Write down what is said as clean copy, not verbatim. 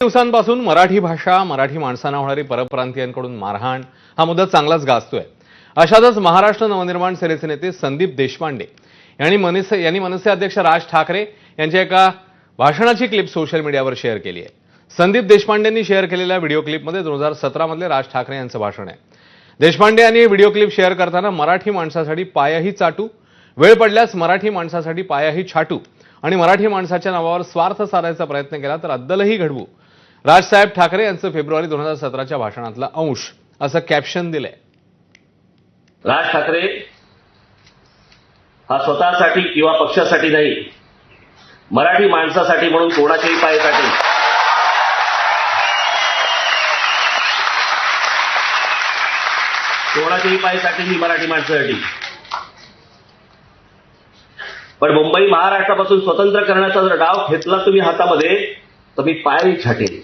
दिवसांपासून मराठी भाषा, मराठी माणसांना होणारी परप्रांतीयांकडून मारहाण हा मुद्दा चांगलाच गाजतोय। अशातच महाराष्ट्र नवनिर्माण सेनेचे नेते संदीप देशपांडे यांनी मनसे अध्यक्ष राज ठाकरे यांच्या एका भाषणाची क्लिप सोशल मीडियावर शेअर केली आहे। संदीप देशपांडेंनी शेअर केलेल्या व्हिडिओ क्लिपमध्ये 2017 मधले राज ठाकरे यांचं भाषण आहे। देशपांडे यांनी व्हिडिओ क्लिप शेअर करताना मराठी माणसासाठी पायाही चाटू, वेळ पडल्यास मराठी माणसासाठी पायाही छाटू आणि मराठी माणसाच्या नावावर स्वार्थ साधायचा प्रयत्न केला तर अद्दलही घडवू, राजसाहेब ठाकरे यांचं फेब्रुवारी 2017च्या भाषणातला अंश असं कॅप्शन दिलंय। राज ठाकरे हा स्वतःसाठी किंवा पक्षासाठी नाही, मराठी माणसासाठी म्हणून कोणाच्याही पाय चाटेल। कोणाच्याही पाय चाटेल ही मराठी माणसासाठी। पण मुंबई महाराष्ट्रापासून स्वतंत्र करण्याचा जर डाव घेतला तुम्ही हातामध्ये तर मी पायही छाटेल।